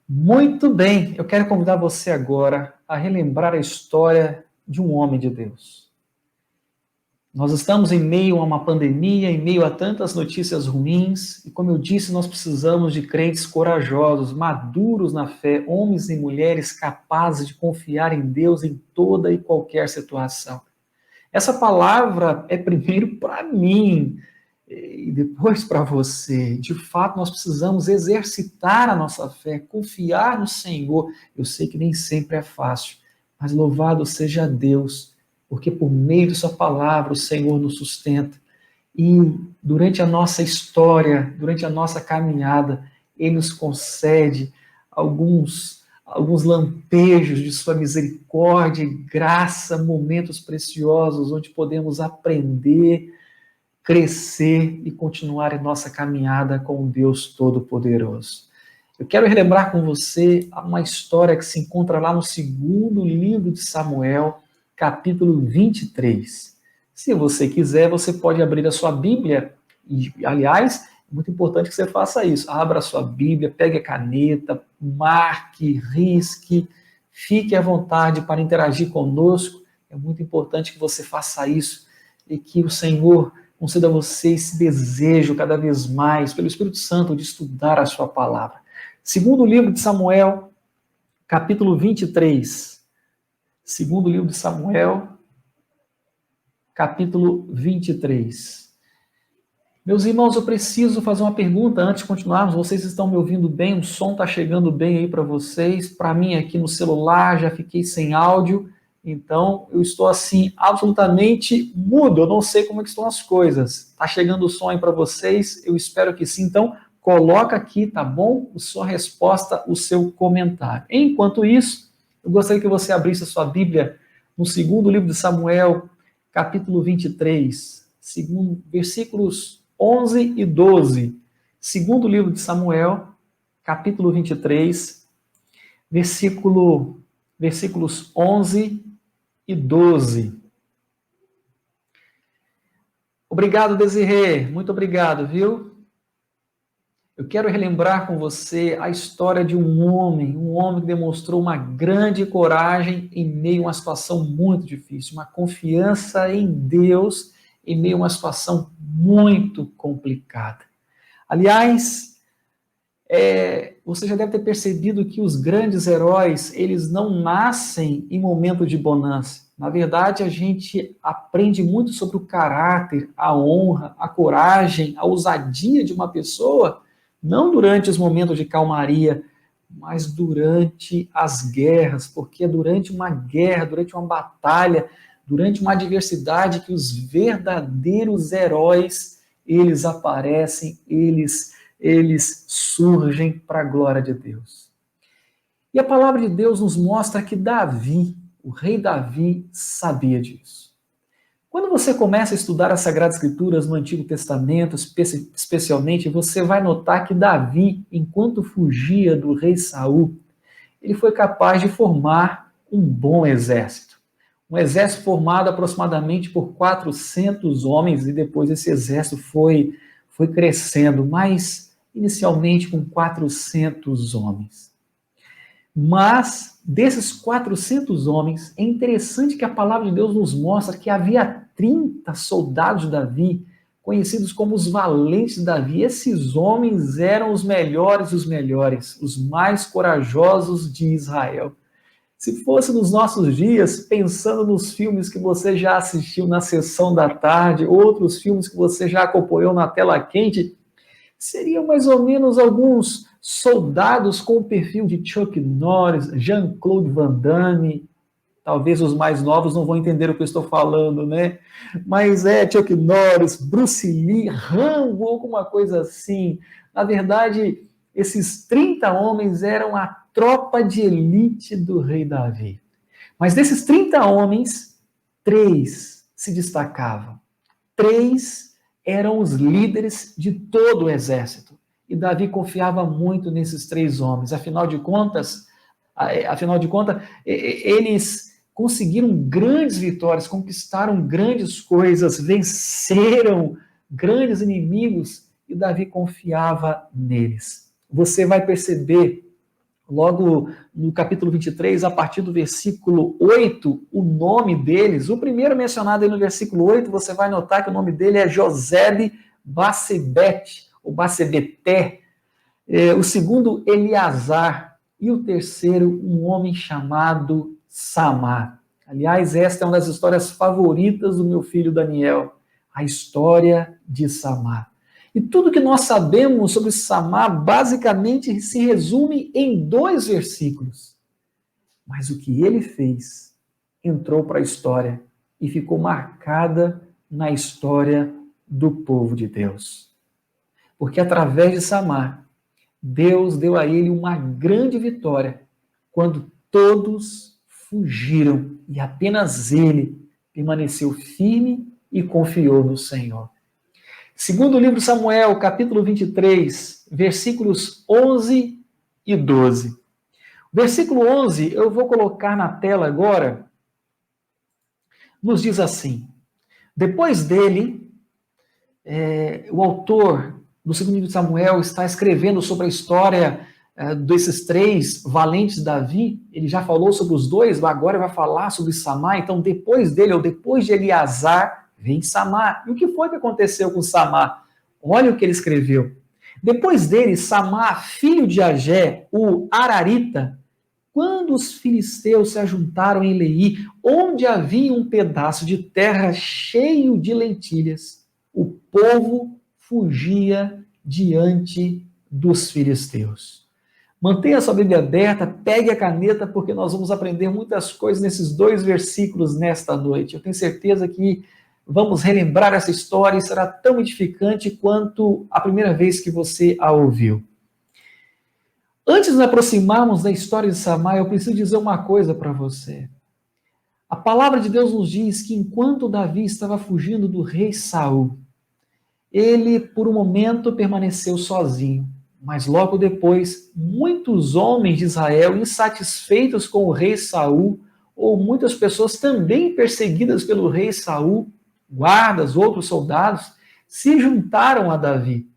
Muito bem, eu quero convidar você agora a relembrar a história de um homem de Deus. Nós estamos em meio a uma pandemia, em meio a tantas notícias ruins, e como eu disse, nós precisamos de crentes corajosos, maduros na fé, homens e mulheres capazes de confiar em Deus em toda e qualquer situação. Essa palavra é primeiro para mim e depois para você. De fato, nós precisamos exercitar a nossa fé, confiar no Senhor. Eu sei que nem sempre é fácil, mas louvado seja Deus, porque por meio de sua palavra o Senhor nos sustenta. E durante a nossa história, durante a nossa caminhada, Ele nos concede alguns lampejos de sua misericórdia e graça, momentos preciosos onde podemos aprender, crescer e continuar em nossa caminhada com o Deus Todo-Poderoso. Eu quero relembrar com você uma história que se encontra lá no segundo livro de Samuel, capítulo 23. Se você quiser, você pode abrir a sua Bíblia, e, aliás, é muito importante que você faça isso. Abra a sua Bíblia, pegue a caneta, marque, risque, fique à vontade para interagir conosco. É muito importante que você faça isso e que o Senhor conceda a você esse desejo cada vez mais, pelo Espírito Santo, de estudar a sua palavra. Segundo livro de Samuel, capítulo 23. Segundo livro de Samuel, capítulo 23. Meus irmãos, eu preciso fazer uma pergunta antes de continuarmos. Vocês estão me ouvindo bem? O som está chegando bem aí para vocês? Para mim, aqui no celular, já fiquei sem áudio. Então, eu estou assim, absolutamente mudo. Eu não sei como é que estão as coisas. Está chegando o som aí para vocês? Eu espero que sim. Então, coloca aqui, tá bom? A sua resposta, o seu comentário. Enquanto isso, eu gostaria que você abrisse a sua Bíblia no segundo livro de Samuel, capítulo 23, versículos 11 e 12. Segundo livro de Samuel, capítulo 23, versículos 11 e 12. Obrigado, Desirê. Muito obrigado, viu? Eu quero relembrar com você a história de um homem que demonstrou uma grande coragem em meio a uma situação muito difícil, uma confiança em Deus em meio a uma situação muito complicada. Aliás, você já deve ter percebido que os grandes heróis, eles não nascem em momento de bonança. Na verdade, a gente aprende muito sobre o caráter, a honra, a coragem, a ousadia de uma pessoa, não durante os momentos de calmaria, mas durante as guerras, porque é durante uma guerra, durante uma batalha, durante uma adversidade que os verdadeiros heróis, eles aparecem, eles surgem para a glória de Deus. E a palavra de Deus nos mostra que Davi, o rei Davi, sabia disso. Quando você começa a estudar as Sagradas Escrituras no Antigo Testamento, especialmente, você vai notar que Davi, enquanto fugia do rei Saul, ele foi capaz de formar um bom exército. Um exército formado aproximadamente por 400 homens, e depois esse exército foi crescendo, mas inicialmente com 400 homens. Mas, desses 400 homens, é interessante que a palavra de Deus nos mostra que havia 30 soldados de Davi, conhecidos como os valentes de Davi. Esses homens eram os melhores dos melhores, os mais corajosos de Israel. Se fosse nos nossos dias, pensando nos filmes que você já assistiu na sessão da tarde, outros filmes que você já acompanhou na tela quente, seriam mais ou menos alguns soldados com o perfil de Chuck Norris, Jean-Claude Van Damme. Talvez os mais novos não vão entender o que eu estou falando, né? Mas Chuck Norris, Bruce Lee, Rambo, alguma coisa assim. Na verdade, esses 30 homens eram a tropa de elite do rei Davi. Mas desses 30 homens, 3 se destacavam. 3 eram os líderes de todo o exército. E Davi confiava muito nesses 3 homens. Afinal de contas, eles conseguiram grandes vitórias, conquistaram grandes coisas, venceram grandes inimigos, e Davi confiava neles. Você vai perceber Logo no capítulo 23, a partir do versículo 8, o nome deles, o primeiro mencionado aí no versículo 8, você vai notar que o nome dele é Josebe Bassebete, ou Bassebeté. O segundo, Eleazar. E o terceiro, um homem chamado Samar. Aliás, esta é uma das histórias favoritas do meu filho Daniel, a história de Samar. E tudo que nós sabemos sobre Samar basicamente se resume em 2 versículos. Mas o que ele fez entrou para a história e ficou marcada na história do povo de Deus. Porque através de Samar, Deus deu a ele uma grande vitória quando todos fugiram e apenas ele permaneceu firme e confiou no Senhor. Segundo o livro de Samuel, capítulo 23, versículos 11 e 12. O versículo 11, eu vou colocar na tela agora, nos diz assim: depois dele, o autor do segundo livro de Samuel está escrevendo sobre a história desses 3 valentes de Davi. Ele já falou sobre os 2, agora vai falar sobre Samar. Então, depois dele, ou depois de Eleazar, vem Samar. E o que foi que aconteceu com Samar? Olha o que ele escreveu. Depois dele, Samar, filho de Agé, o Ararita, quando os filisteus se ajuntaram em Leí, onde havia um pedaço de terra cheio de lentilhas, o povo fugia diante dos filisteus. Mantenha a sua Bíblia aberta, pegue a caneta, porque nós vamos aprender muitas coisas nesses 2 versículos nesta noite. Eu tenho certeza que vamos relembrar essa história e será tão edificante quanto a primeira vez que você a ouviu. Antes de nos aproximarmos da história de Samar, eu preciso dizer uma coisa para você. A palavra de Deus nos diz que enquanto Davi estava fugindo do rei Saul, ele, por um momento, permaneceu sozinho. Mas logo depois, muitos homens de Israel, insatisfeitos com o rei Saul, ou muitas pessoas também perseguidas pelo rei Saul, guardas, outros soldados, se juntaram a Davi.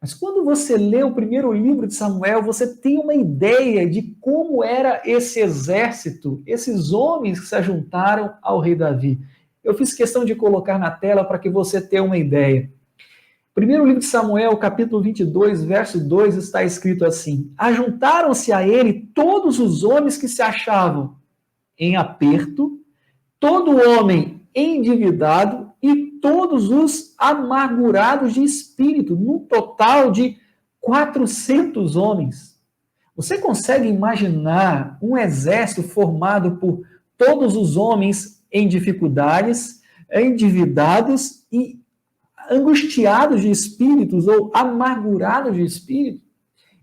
Mas quando você lê o primeiro livro de Samuel, você tem uma ideia de como era esse exército, esses homens que se juntaram ao rei Davi. Eu fiz questão de colocar na tela para que você tenha uma ideia. Primeiro livro de Samuel, capítulo 22, verso 2, está escrito assim: ajuntaram-se a ele todos os homens que se achavam em aperto, todo homem endividado e todos os amargurados de espírito, num total de 400 homens. Você consegue imaginar um exército formado por todos os homens em dificuldades, endividados e angustiados de espíritos ou amargurados de espírito?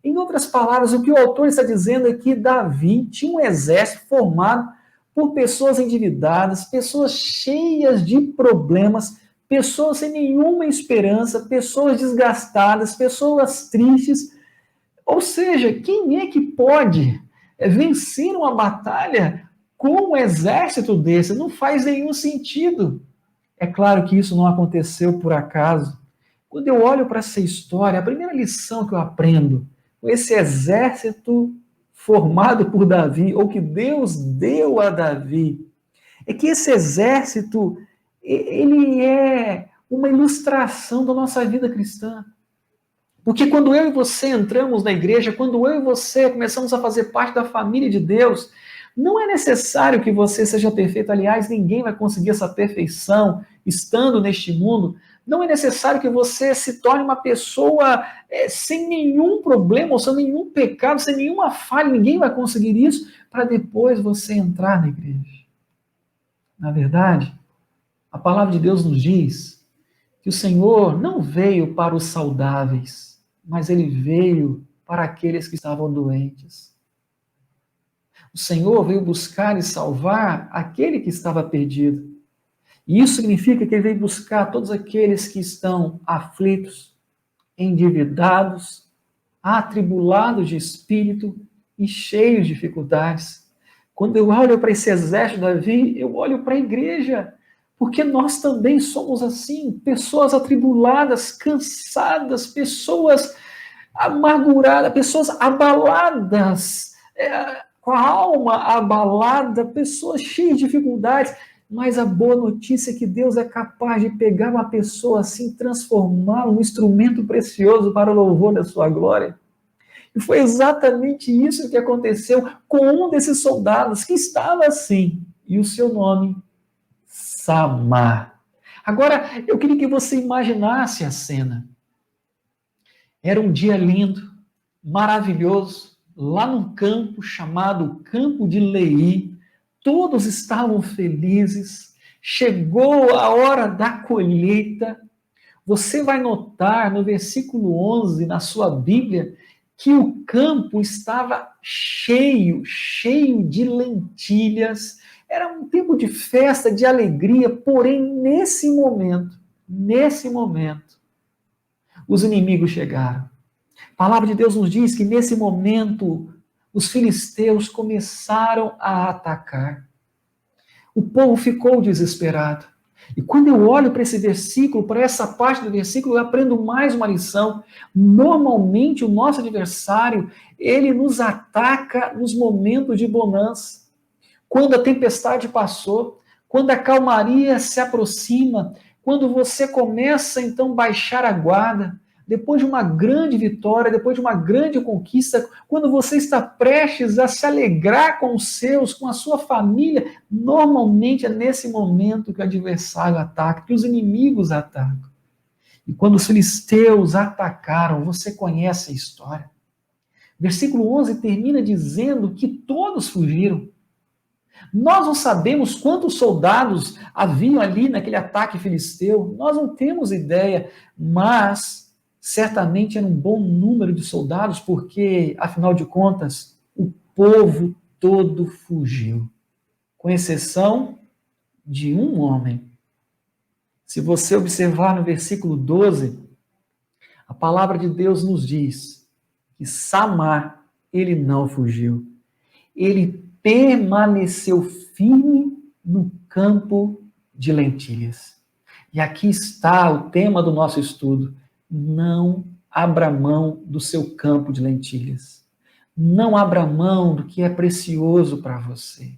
Em outras palavras, o que o autor está dizendo é que Davi tinha um exército formado por pessoas endividadas, pessoas cheias de problemas, pessoas sem nenhuma esperança, pessoas desgastadas, pessoas tristes. Ou seja, quem é que pode vencer uma batalha com um exército desse? Não faz nenhum sentido. É claro que isso não aconteceu por acaso. Quando eu olho para essa história, a primeira lição que eu aprendo com esse exército formado por Davi, ou que Deus deu a Davi, é que esse exército, ele é uma ilustração da nossa vida cristã. Porque quando eu e você entramos na igreja, quando eu e você começamos a fazer parte da família de Deus, não é necessário que você seja perfeito. Aliás, ninguém vai conseguir essa perfeição estando neste mundo. Não é necessário que você se torne uma pessoa sem nenhum problema, ou sem nenhum pecado, sem nenhuma falha. Ninguém vai conseguir isso para depois você entrar na igreja. Na verdade, a palavra de Deus nos diz que o Senhor não veio para os saudáveis, mas ele veio para aqueles que estavam doentes. O Senhor veio buscar e salvar aquele que estava perdido. E isso significa que ele veio buscar todos aqueles que estão aflitos, endividados, atribulados de espírito e cheios de dificuldades. Quando eu olho para esse exército de Davi, eu olho para a igreja, porque nós também somos assim, pessoas atribuladas, cansadas, pessoas amarguradas, pessoas abaladas com a alma abalada, pessoas cheias de dificuldades, mas a boa notícia é que Deus é capaz de pegar uma pessoa assim, transformá-la num instrumento precioso para o louvor da sua glória. E foi exatamente isso que aconteceu com um desses soldados que estava assim, e o seu nome, Samar. Agora, eu queria que você imaginasse a cena. Era um dia lindo, maravilhoso, lá num campo chamado Campo de Leí. Todos estavam felizes. Chegou a hora da colheita. Você vai notar no versículo 11, na sua Bíblia, que o campo estava cheio, cheio de lentilhas. Era um tempo de festa, de alegria, porém, nesse momento, os inimigos chegaram. A palavra de Deus nos diz que nesse momento os filisteus começaram a atacar. O povo ficou desesperado. E quando eu olho para esse versículo, para essa parte do versículo, eu aprendo mais uma lição. Normalmente o nosso adversário, ele nos ataca nos momentos de bonança. Quando a tempestade passou, quando a calmaria se aproxima, quando você começa então a baixar a guarda, depois de uma grande vitória, depois de uma grande conquista, quando você está prestes a se alegrar com os seus, com a sua família, normalmente é nesse momento que o adversário ataca, que os inimigos atacam. E quando os filisteus atacaram, você conhece a história. Versículo 11 termina dizendo que todos fugiram. Nós não sabemos quantos soldados haviam ali naquele ataque filisteu, nós não temos ideia, mas certamente era um bom número de soldados, porque, afinal de contas, o povo todo fugiu, com exceção de um homem. Se você observar no versículo 12, a palavra de Deus nos diz que Samar, ele não fugiu. Ele permaneceu firme no campo de lentilhas. E aqui está o tema do nosso estudo. Não abra mão do seu campo de lentilhas. Não abra mão do que é precioso para você.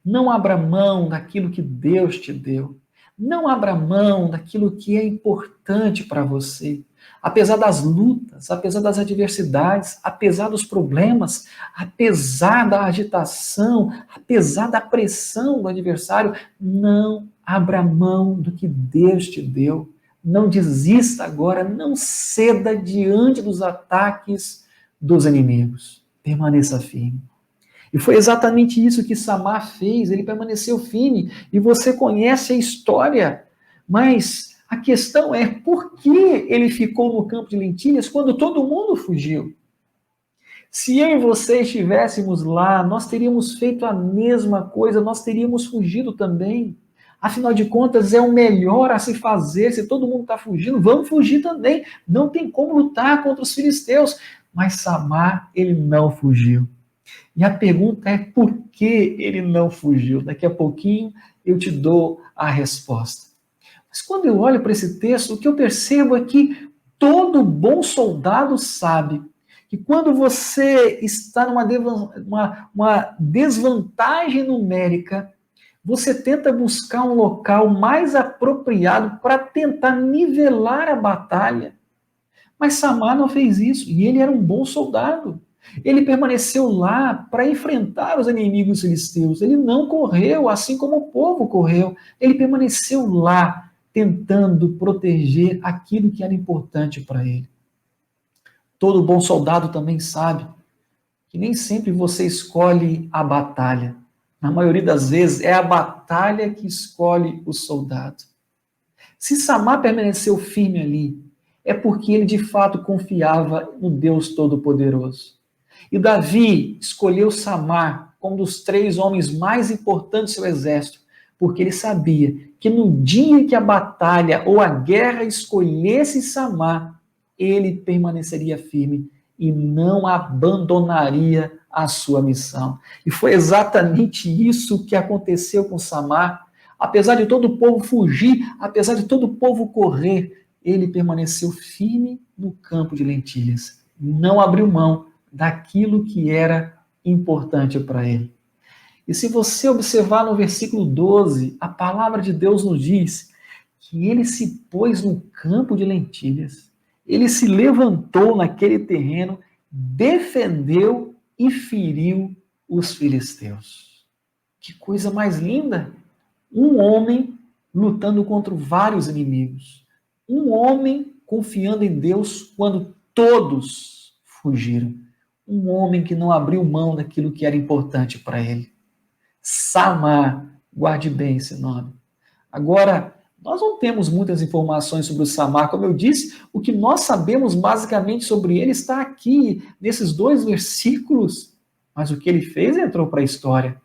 Não abra mão daquilo que Deus te deu. Não abra mão daquilo que é importante para você. Apesar das lutas, apesar das adversidades, apesar dos problemas, apesar da agitação, apesar da pressão do adversário, não abra mão do que Deus te deu. Não desista agora, não ceda diante dos ataques dos inimigos. Permaneça firme. E foi exatamente isso que Samar fez, ele permaneceu firme, e você conhece a história, mas a questão é por que ele ficou no campo de lentilhas quando todo mundo fugiu? Se eu e você estivéssemos lá, nós teríamos feito a mesma coisa, nós teríamos fugido também. Afinal de contas, é o melhor a se fazer. Se todo mundo está fugindo, vamos fugir também. Não tem como lutar contra os filisteus. Mas Samar, ele não fugiu. E a pergunta é por que ele não fugiu? Daqui a pouquinho eu te dou a resposta. Mas quando eu olho para esse texto, o que eu percebo é que todo bom soldado sabe que quando você está numa desvantagem numérica, você tenta buscar um local mais apropriado para tentar nivelar a batalha. Mas Samar não fez isso, e ele era um bom soldado. Ele permaneceu lá para enfrentar os inimigos filisteus. Ele não correu, assim como o povo correu. Ele permaneceu lá, tentando proteger aquilo que era importante para ele. Todo bom soldado também sabe que nem sempre você escolhe a batalha. Na maioria das vezes, é a batalha que escolhe o soldado. Se Samar permaneceu firme ali, é porque ele de fato confiava no Deus Todo-Poderoso. E Davi escolheu Samar como um dos 3 homens mais importantes do seu exército, porque ele sabia que no dia que a batalha ou a guerra escolhesse Samar, ele permaneceria firme e não abandonaria a sua missão. E foi exatamente isso que aconteceu com Samar. Apesar de todo o povo fugir, apesar de todo o povo correr, ele permaneceu firme no campo de lentilhas. Não abriu mão daquilo que era importante para ele. E se você observar no versículo 12, a palavra de Deus nos diz que ele se pôs no campo de lentilhas, ele se levantou naquele terreno, defendeu e feriu os filisteus. Que coisa mais linda! Um homem lutando contra vários inimigos. Um homem confiando em Deus quando todos fugiram. Um homem que não abriu mão daquilo que era importante para ele. Samar, guarde bem esse nome. Agora, nós não temos muitas informações sobre o Samar, como eu disse, o que nós sabemos basicamente sobre ele está aqui, nesses 2 versículos, mas o que ele fez entrou para a história.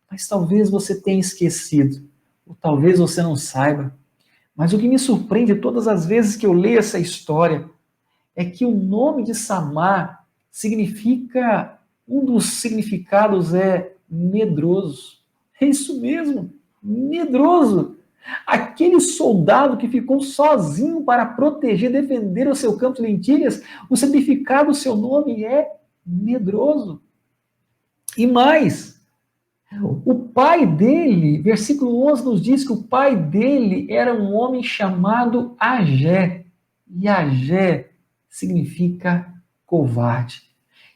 Mas talvez você tenha esquecido, ou talvez você não saiba, mas o que me surpreende todas as vezes que eu leio essa história é que o nome de Samar significa, um dos significados é medroso. É isso mesmo, medroso. Aquele soldado que ficou sozinho para proteger, defender o seu campo de lentilhas, o significado do seu nome é medroso. E mais, o pai dele, versículo 11 nos diz que o pai dele era um homem chamado Agé. E Agé significa covarde.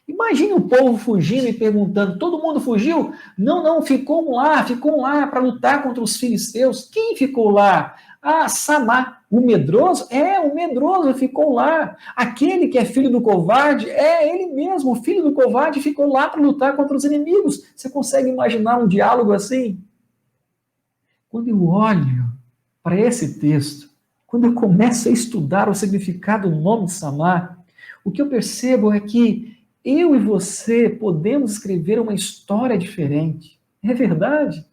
Imagine o povo fugindo e perguntando, todo mundo fugiu? Não, ficou lá para lutar contra os filisteus. Quem ficou lá? Ah, Samar, o medroso? O medroso ficou lá. Aquele que é filho do covarde, ele mesmo, o filho do covarde ficou lá para lutar contra os inimigos. Você consegue imaginar um diálogo assim? Quando eu olho para esse texto, quando eu começo a estudar o significado do nome de Samar, o que eu percebo é que eu e você podemos escrever uma história diferente. É verdade.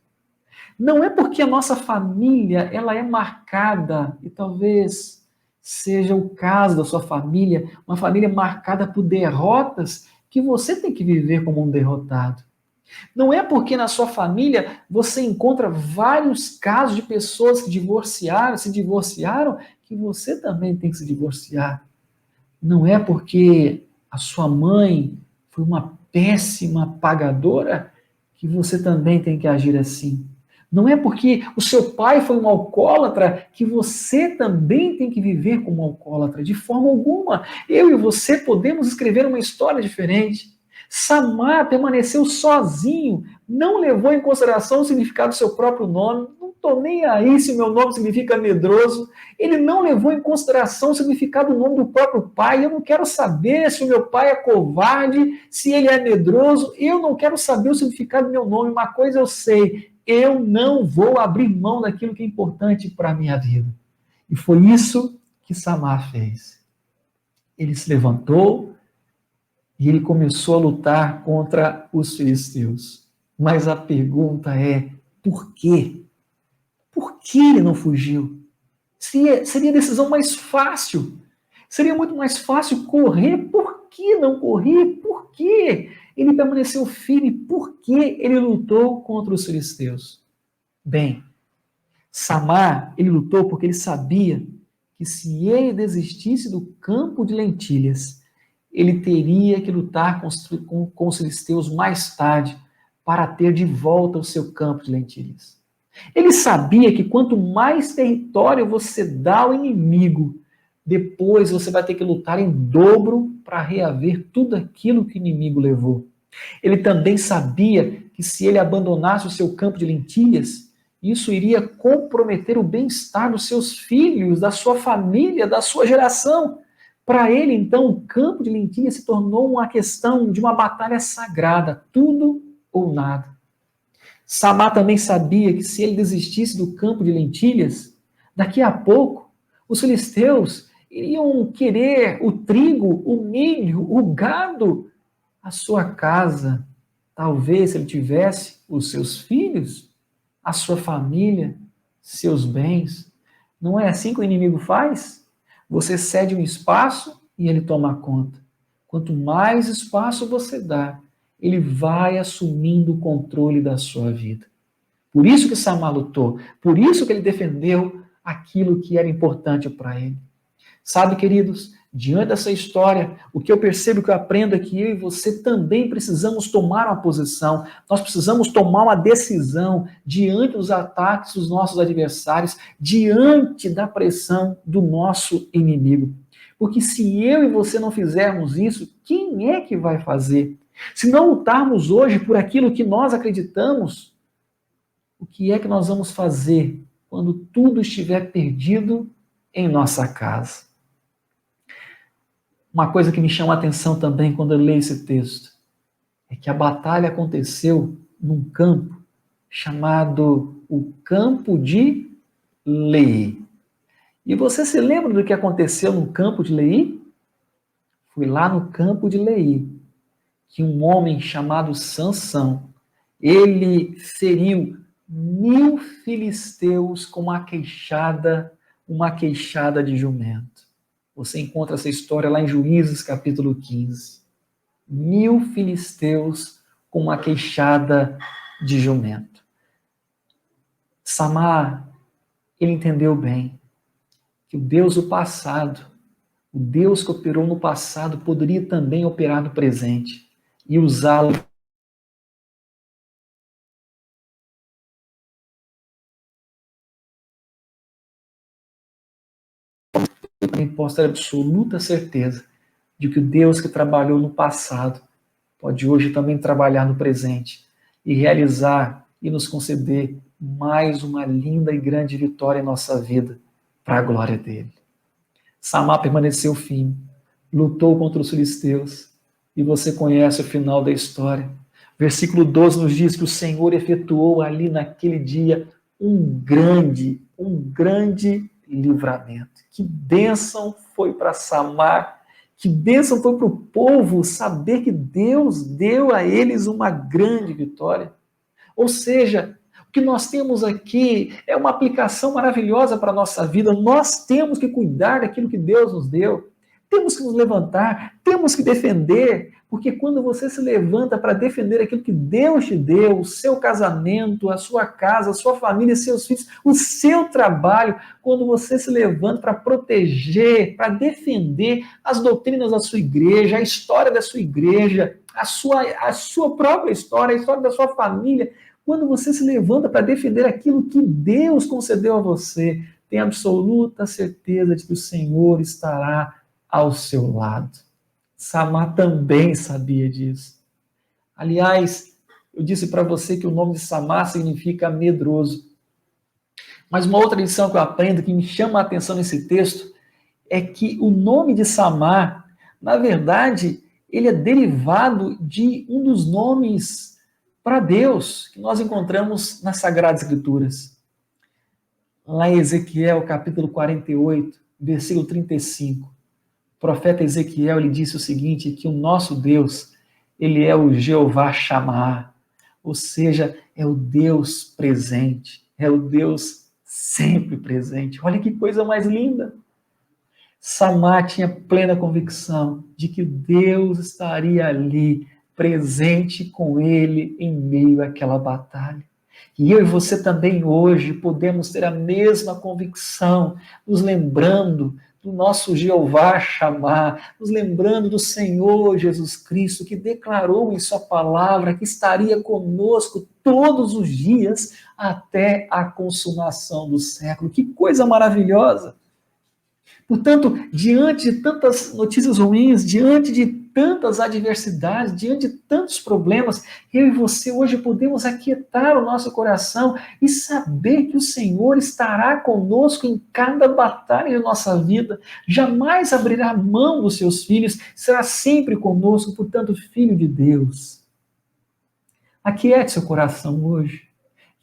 Não é porque a nossa família ela é marcada, e talvez seja o caso da sua família, uma família marcada por derrotas, que você tem que viver como um derrotado. Não é porque na sua família você encontra vários casos de pessoas que se divorciaram, que você também tem que se divorciar. Não é porque a sua mãe foi uma péssima pagadora que você também tem que agir assim. Não é porque o seu pai foi um alcoólatra que você também tem que viver como um alcoólatra. De forma alguma. Eu e você podemos escrever uma história diferente. Samar permaneceu sozinho, não levou em consideração o significado do seu próprio nome, não estou nem aí se o meu nome significa medroso, ele não levou em consideração o significado do nome do próprio pai, eu não quero saber se o meu pai é covarde, se ele é medroso, eu não quero saber o significado do meu nome, uma coisa eu sei, eu não vou abrir mão daquilo que é importante para a minha vida. E foi isso que Samar fez. Ele se levantou, e ele começou a lutar contra os filisteus. Mas a pergunta é, por quê? Por que ele não fugiu? Seria a decisão mais fácil. Seria muito mais fácil correr. Por que não correr? Por que ele permaneceu firme? Por que ele lutou contra os filisteus? Bem, Samar, ele lutou porque ele sabia que se ele desistisse do campo de lentilhas, ele teria que lutar com os filisteus mais tarde para ter de volta o seu campo de lentilhas. Ele sabia que quanto mais território você dá ao inimigo, depois você vai ter que lutar em dobro para reaver tudo aquilo que o inimigo levou. Ele também sabia que se ele abandonasse o seu campo de lentilhas, isso iria comprometer o bem-estar dos seus filhos, da sua família, da sua geração. Para ele, então, o campo de lentilhas se tornou uma questão de uma batalha sagrada, tudo ou nada. Samar também sabia que se ele desistisse do campo de lentilhas, daqui a pouco, os filisteus iriam querer o trigo, o milho, o gado, a sua casa. Talvez, se ele tivesse os seus filhos, a sua família, seus bens. Não é assim que o inimigo faz? Você cede um espaço e ele toma conta. Quanto mais espaço você dá, ele vai assumindo o controle da sua vida. Por isso que Samar lutou, por isso que ele defendeu aquilo que era importante para ele. Sabe, queridos, Diante dessa história, o que eu percebo, que eu aprendo é que eu e você também precisamos tomar uma posição, nós precisamos tomar uma decisão diante dos ataques dos nossos adversários, diante da pressão do nosso inimigo. Porque se eu e você não fizermos isso, quem é que vai fazer? Se não lutarmos hoje por aquilo que nós acreditamos, o que é que nós vamos fazer quando tudo estiver perdido em nossa casa? Uma coisa que me chama a atenção também quando eu leio esse texto é que a batalha aconteceu num campo chamado o Campo de Lei. E você se lembra do que aconteceu no Campo de Lei? Foi lá no Campo de Lei que um homem chamado Sansão, ele feriu 1000 filisteus com uma queixada de jumento. Você encontra essa história lá em Juízes, capítulo 15. 1000 filisteus com uma queixada de jumento. Samar, ele entendeu bem que o Deus do passado, o Deus que operou no passado, poderia também operar no presente e usá-lo eu também posso ter absoluta certeza de que o Deus que trabalhou no passado pode hoje também trabalhar no presente e realizar e nos conceder mais uma linda e grande vitória em nossa vida para a glória dele. Samar permaneceu firme, lutou contra os filisteus e você conhece o final da história. Versículo 12 nos diz que o Senhor efetuou ali naquele dia um grande livramento. Que bênção foi para Samar, que bênção foi para o povo saber que Deus deu a eles uma grande vitória. Ou seja, o que nós temos aqui é uma aplicação maravilhosa para a nossa vida. Nós temos que cuidar daquilo que Deus nos deu. Temos que nos levantar, temos que defender, porque quando você se levanta para defender aquilo que Deus te deu, o seu casamento, a sua casa, a sua família, seus filhos, o seu trabalho, quando você se levanta para proteger, para defender as doutrinas da sua igreja, a história da sua igreja, a sua própria história, a história da sua família, quando você se levanta para defender aquilo que Deus concedeu a você, tenha absoluta certeza de que o Senhor estará ao seu lado. Samar também sabia disso. Aliás, eu disse para você que o nome de Samar significa medroso. Mas uma outra lição que eu aprendo, que me chama a atenção nesse texto, é que o nome de Samar, na verdade, ele é derivado de um dos nomes para Deus que nós encontramos nas Sagradas Escrituras. Lá em Ezequiel, capítulo 48, versículo 35. O profeta Ezequiel, ele disse o seguinte, que o nosso Deus, ele é o Jeová Shammah, ou seja, é o Deus presente, é o Deus sempre presente. Olha que coisa mais linda! Samar tinha plena convicção de que Deus estaria ali, presente com ele em meio àquela batalha. E eu e você também hoje podemos ter a mesma convicção, nos lembrando do nosso Jeová Shammah, nos lembrando do Senhor Jesus Cristo, que declarou em sua palavra que estaria conosco todos os dias até a consumação do século. Que coisa maravilhosa! Portanto, diante de tantas notícias ruins, diante de tantas adversidades, diante de tantos problemas, eu e você hoje podemos aquietar o nosso coração e saber que o Senhor estará conosco em cada batalha de nossa vida, jamais abrirá mão dos seus filhos, será sempre conosco, portanto, filho de Deus. Aquiete seu coração hoje.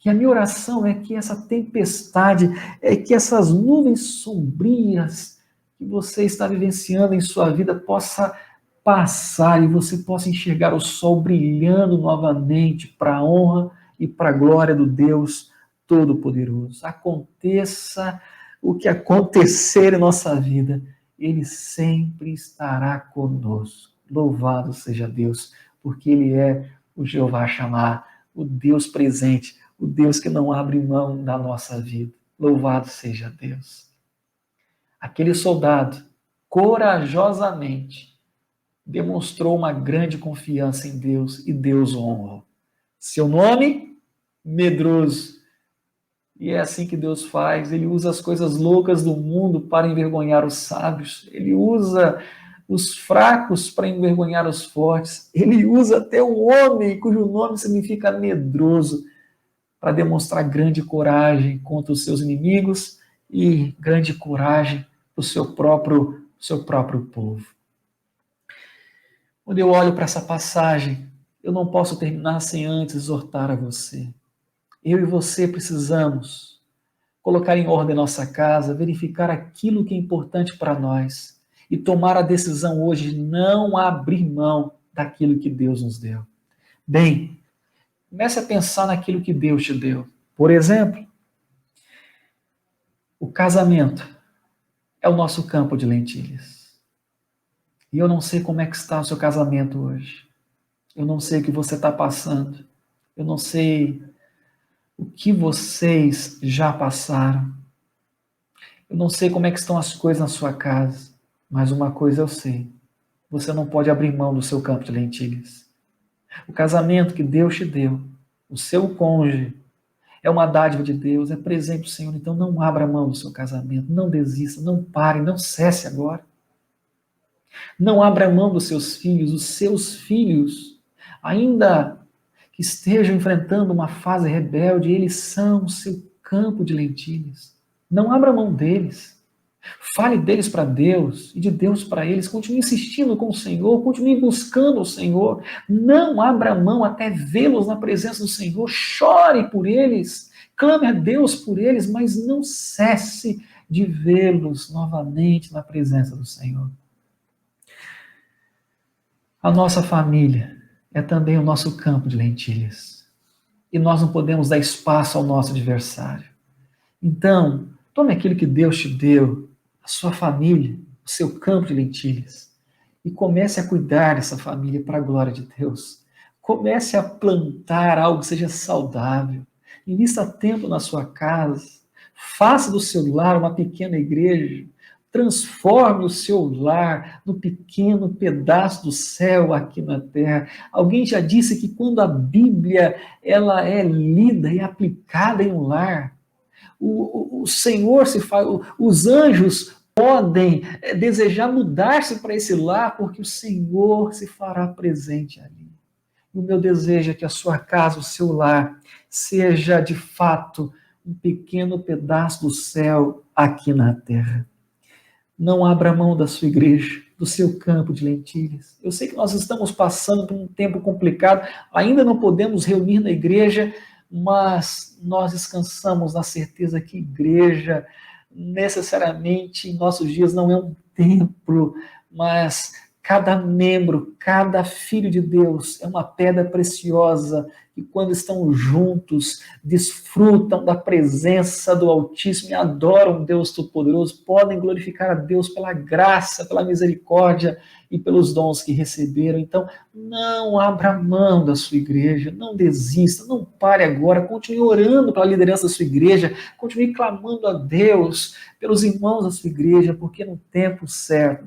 E a minha oração é que essa tempestade, é que essas nuvens sombrias que você está vivenciando em sua vida possa passar e você possa enxergar o sol brilhando novamente para a honra e para a glória do Deus Todo-Poderoso. Aconteça o que acontecer em nossa vida, Ele sempre estará conosco. Louvado seja Deus, porque Ele é o Jeová Shammah, o Deus presente, o Deus que não abre mão da nossa vida. Louvado seja Deus. Aquele soldado corajosamente demonstrou uma grande confiança em Deus e Deus honra. Seu nome, medroso. E é assim que Deus faz. Ele usa as coisas loucas do mundo para envergonhar os sábios. Ele usa os fracos para envergonhar os fortes. Ele usa até o homem, cujo nome significa medroso, para demonstrar grande coragem contra os seus inimigos e grande coragem para o seu próprio povo. Quando eu olho para essa passagem, eu não posso terminar sem antes exortar a você. Eu e você precisamos colocar em ordem nossa casa, verificar aquilo que é importante para nós e tomar a decisão hoje de não abrir mão daquilo que Deus nos deu. Bem, comece a pensar naquilo que Deus te deu. Por exemplo, o casamento é o nosso campo de lentilhas. E eu não sei como é que está o seu casamento hoje. Eu não sei o que você está passando. Eu não sei o que vocês já passaram. Eu não sei como é que estão as coisas na sua casa, mas uma coisa eu sei. Você não pode abrir mão do seu campo de lentilhas. O casamento que Deus te deu, o seu cônjuge, é uma dádiva de Deus, é presente do Senhor. Então não abra mão do seu casamento, não desista, não pare, não cesse agora. Não abra mão dos seus filhos. Os seus filhos, ainda que estejam enfrentando uma fase rebelde, eles são o seu campo de lentilhas. Não abra mão deles. Fale deles para Deus e de Deus para eles. Continue insistindo com o Senhor, continue buscando o Senhor. Não abra mão até vê-los na presença do Senhor. Chore por eles, clame a Deus por eles, mas não cesse de vê-los novamente na presença do Senhor. A nossa família é também o nosso campo de lentilhas. E nós não podemos dar espaço ao nosso adversário. Então, tome aquilo que Deus te deu, a sua família, o seu campo de lentilhas, e comece a cuidar dessa família para a glória de Deus. Comece a plantar algo que seja saudável. Invista tempo na sua casa. Faça do seu lar uma pequena igreja. Transforme o seu lar no pequeno pedaço do céu aqui na terra. Alguém já disse que quando a Bíblia ela é lida e aplicada em um lar, o Senhor se faz, os anjos podem desejar mudar-se para esse lar, porque o Senhor se fará presente ali. E o meu desejo é que a sua casa, o seu lar, seja de fato um pequeno pedaço do céu aqui na terra. Não abra mão da sua igreja, do seu campo de lentilhas. Eu sei que nós estamos passando por um tempo complicado, ainda não podemos reunir na igreja, mas nós descansamos na certeza que igreja, necessariamente, em nossos dias, não é um templo, mas cada membro, cada filho de Deus é uma pedra preciosa e quando estão juntos, desfrutam da presença do Altíssimo e adoram Deus Todo-Poderoso, podem glorificar a Deus pela graça, pela misericórdia e pelos dons que receberam. Então, não abra mão da sua igreja, não desista, não pare agora, continue orando pela liderança da sua igreja, continue clamando a Deus pelos irmãos da sua igreja, porque no tempo certo,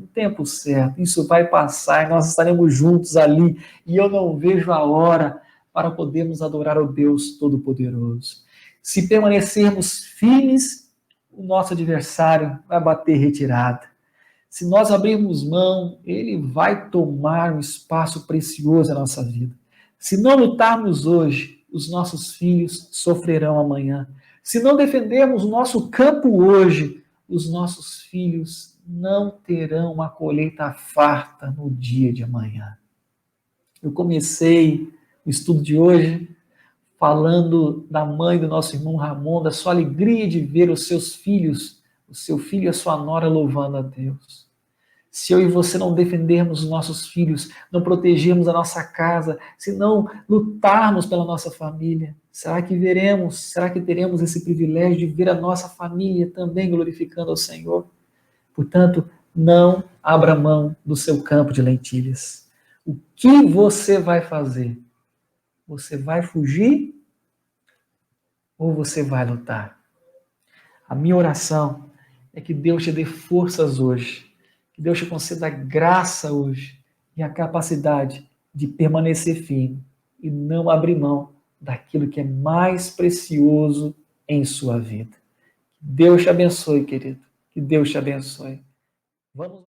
isso vai passar e nós estaremos juntos ali, e eu não vejo a hora para podermos adorar ao Deus Todo-Poderoso. Se permanecermos firmes, o nosso adversário vai bater retirada. Se nós abrirmos mão, ele vai tomar um espaço precioso na nossa vida. Se não lutarmos hoje, os nossos filhos sofrerão amanhã. Se não defendermos o nosso campo hoje, os nossos filhos não terão uma colheita farta no dia de amanhã. Eu comecei o estudo de hoje falando da mãe do nosso irmão Ramon, da sua alegria de ver os seus filhos, o seu filho e a sua nora louvando a Deus. Se eu e você não defendermos os nossos filhos, não protegermos a nossa casa, se não lutarmos pela nossa família, será que teremos esse privilégio de ver a nossa família também glorificando ao Senhor? Portanto, não abra mão do seu campo de lentilhas. O que você vai fazer? Você vai fugir ou você vai lutar? A minha oração é que Deus te dê forças hoje, Que Deus te conceda graça hoje e a capacidade de permanecer firme e não abrir mão daquilo que é mais precioso em sua vida. Que Deus te abençoe, querido. Que Deus te abençoe. Vamos